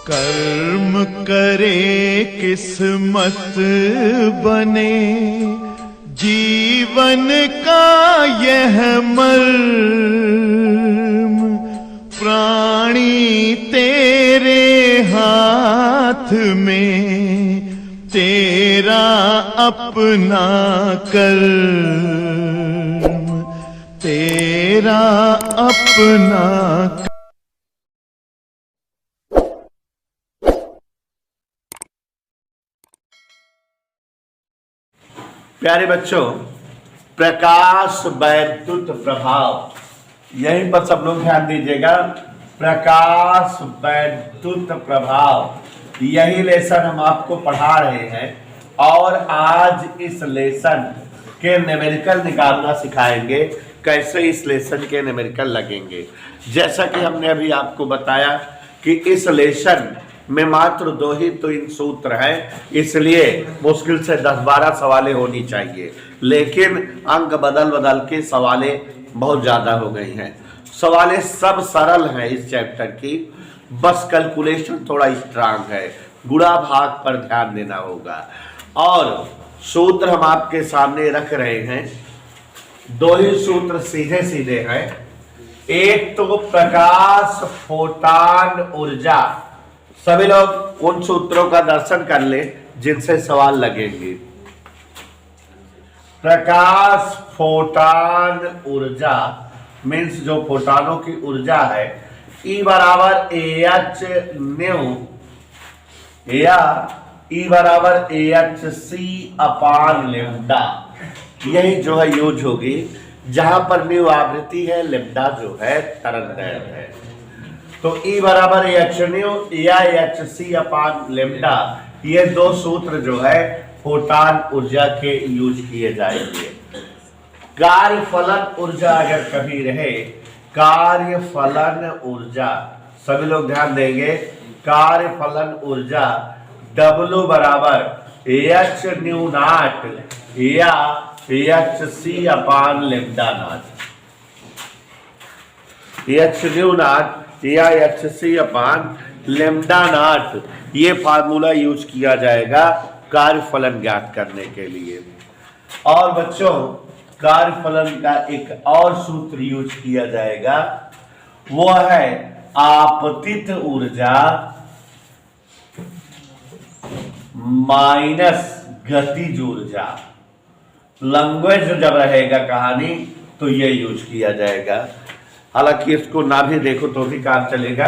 कर्म करे किस्मत बने, जीवन का यह मर्म, प्राणी तेरे हाथ में, तेरा अपना कर्म, तेरा अपना। प्यारे बच्चों, प्रकाश वैद्युत प्रभाव, यहीं पर सब लोग ध्यान दीजिएगा। प्रकाश वैद्युत प्रभाव, यही लेसन हम आपको पढ़ा रहे हैं और आज इस लेसन के न्यूमेरिकल निकालना सिखाएंगे। कैसे इस लेसन के न्यूमेरिकल लगेंगे, जैसा कि हमने अभी आपको बताया कि इस लेसन में मात्र 2 ही तो इन सूत्र हैं, इसलिए मुश्किल से 10-12 सवालें होनी चाहिए, लेकिन अंक बदल बदल के सवालें बहुत ज़्यादा हो गई हैं। सवालें सब सरल हैं इस चैप्टर की, बस कैलकुलेशन थोड़ा स्ट्रांग है, गुणा भाग पर ध्यान देना होगा। और सूत्र हम आपके सामने रख रहे हैं, 2 ही सूत्र सीधे सीधे हैं। एक तो प्रकाश फोटान ऊर्जा, सभी लोग उन सूत्रों का दर्शन कर ले जिनसे सवाल लगेंगे। प्रकाश फोटान ऊर्जा मीन्स जो फोटानों की ऊर्जा है, E बराबर AH न्यू या E बराबर AHC अपान लेमडा, यही जो है यूज होगी, जहां पर न्यू आवृत्ति है, लेमडा जो है तरंगदैर्घ्य है। तो E बराबर AH न्यू या HC अपान लेमडा, ये 2 सूत्र जो है फोटान ऊर्जा के यूज किए जाएंगे। कार्य फलन ऊर्जा अगर कभी रहे, कार्य फलन ऊर्जा, सभी लोग ध्यान देंगे, कार्य फलन ऊर्जा W बराबर AH न्यू नाट या HC अपान लेमडा नाट, AH न्यू नाट या HC अपान लेमडा नाट, ये फार्मूला यूज किया जाएगा कार्य फलन ज्ञात करने के लिए। और बच्चों, कार्य फलन का एक और सूत्र यूज किया जाएगा, वो है आपतित ऊर्जा माइनस गतिज ऊर्जा। लैंग्वेज जब रहेगा कहानी तो ये यूज किया जाएगा। हालांकि इसको ना भी देखो तो भी काम चलेगा,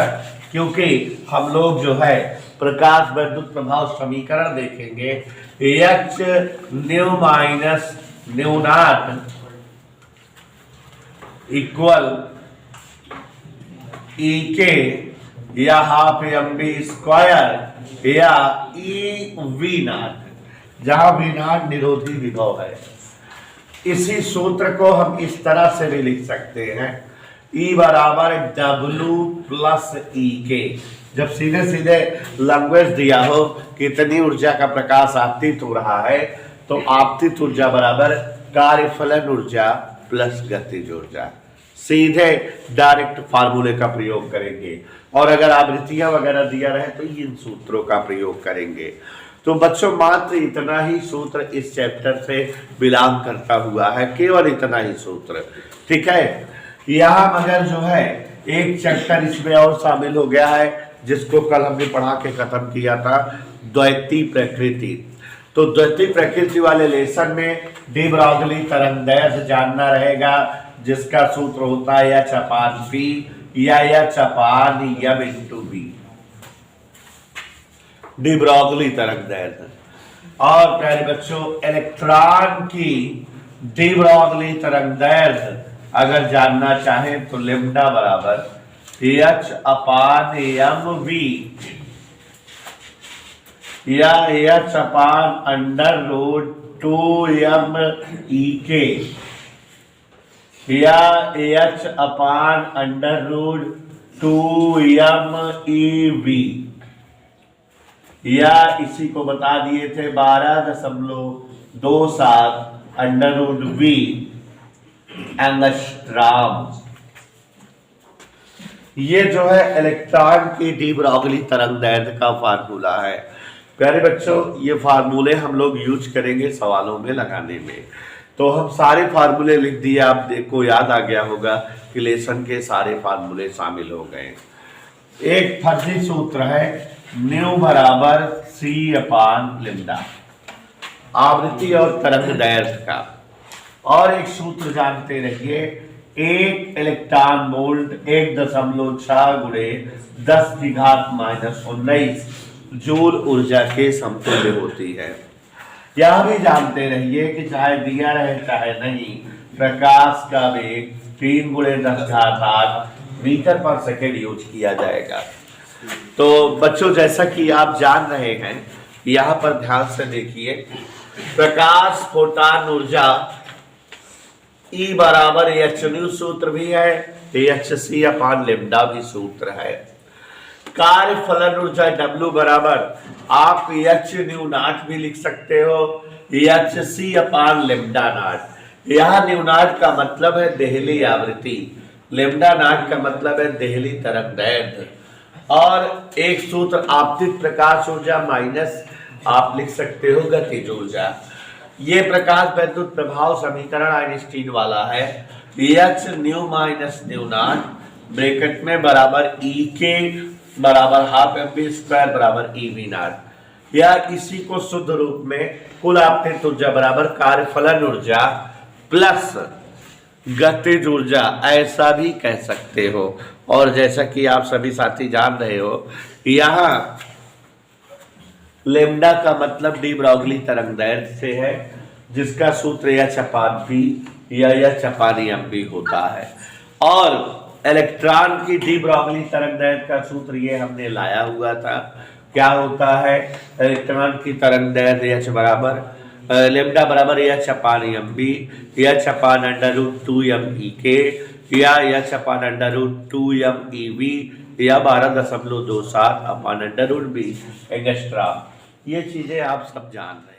क्योंकि हम लोग जो है प्रकाश वैद्युत प्रभाव समीकरण देखेंगे। H न्यू माइनस न्यू नाट इक्वल EK या हाफ mv स्क्वायर या EV नाट, जहां V नाट निरोधी विभव है। इसी सूत्र को हम इस तरह से भी लिख सकते हैं, E बराबर W प्लस EK। जब सीधे सीधे लैंग्वेज दिया हो कितनी ऊर्जा का प्रकाश आपतित हो रहा है, तो आपतित ऊर्जा बराबर कार्यफलन ऊर्जा प्लस गतिज ऊर्जा, सीधे डायरेक्ट फार्मूले का प्रयोग करेंगे। और अगर आवृत्तियां वगैरह दिया रहे तो इन सूत्रों का प्रयोग करेंगे। तो बच्चों, मात्र इतना ही सूत्र इस चैप्टर से बिलोंग करता हुआ है, केवल इतना ही सूत्र, ठीक है। यहाँ मगर जो है एक चैप्टर इसमें और शामिल हो गया है, जिसको कल हमने पढ़ा के खत्म किया था, द्वैती प्रकृति। तो द्वैती प्रकृति वाले लेसन में डी ब्रॉगली तरंगदैर्घ्य जानना रहेगा, जिसका सूत्र होता है H अपान P या H upon M into B, de Broglie तरंगदैर्घ्य। और प्यारे बच्चों, इलेक्ट्रॉन की डी ब्रॉगली तरंगदैर्घ्य अगर जानना चाहें तो लेमडा बराबर H अपान MV या H upon under root 2MEK या H upon under root 2MEV, या इसी को बता दिए थे 12.27 अंडर रूट V एंगस्ट्रॉम। ये जो है इलेक्ट्रॉन की डी ब्रॉगली तरंग दैर्ध्य का फार्मूला है। प्यारे बच्चों, ये फार्मूले हम लोग यूज करेंगे सवालों में लगाने में। तो हम सारे फार्मूले लिख दिए, आप देखो याद आ गया होगा कि लेसन के सारे फार्मूले शामिल हो गए। एक फर्जी सूत्र है न्यू बराबर सी अपान लिम्डा, आवृत्ति और तरंग दैर्ध्य का। और एक सूत्र जानते रहिए, एक इलेक्ट्रॉन वोल्ट 1.6 गुणे 10 की घात -19 जूल ऊर्जा के समतुल्य होती है। यह भी जानते रहिए कि चाहे दिया रहे चाहे नहीं, प्रकाश का वेग 3 गुणे 10 घात 8 मीटर पर सेकेंड यूज किया जाएगा। तो बच्चों, जैसा कि आप जान रहे हैं, यहाँ पर ध्यान से देखिए, प्रकाश फोटान ऊर्जा E बराबर एच न्यू सूत्र भी है, एच सी अपान लिम्डा भी सूत्र है। कार्य फलन ऊर्जा W बराबर आप एच न्यू नाट भी लिख सकते हो, एच सी अपान लिम्डा नाट। यहाँ न्यू नाट का मतलब है देहली आवृत्ति, लिम्डा नाट का मतलब है देहली तरंग दैर्ध्य। और एक सूत्र आपतित प्रकाश ऊर्जा माइनस आप लिख सकते हो गतिज ऊर्जा। ये प्रकाश वैद्युत प्रभाव समीकरण आइंस्टीन वाला है, एच न्यू माइनस न्यू नाट ब्रैकेट में बराबर ई के बराबर हाफ एम बी स्क्वायर बराबर ई वी नाट। या इसी को शुद्ध रूप में कुल आपतित ऊर्जा बराबर कार्यफलन ऊर्जा प्लस गतिज ऊर्जा ऐसा भी कह सकते हो। और जैसा कि आप सभी साथी जान रहे हो, यहाँ लेमडा का मतलब डी ब्रॉगली तरंग दैर्ध्य से है, जिसका सूत्र एच अपान पी या एच अपान एम पी होता है। और इलेक्ट्रॉन की डी ब्रॉगली तरंग दैर्ध्य का सूत्र ये हमने लाया हुआ था। क्या होता है? इलेक्ट्रॉन की तरंग दैर्ध्य एच बराबर लेमडा बराबर एच अपान एम बी, एच अपान √2 एम ई के या एच अपान √2 एम ई वी या 12.27 अपान √b एक्स्ट्रा। ये चीजें आप सब जान रहे हैं।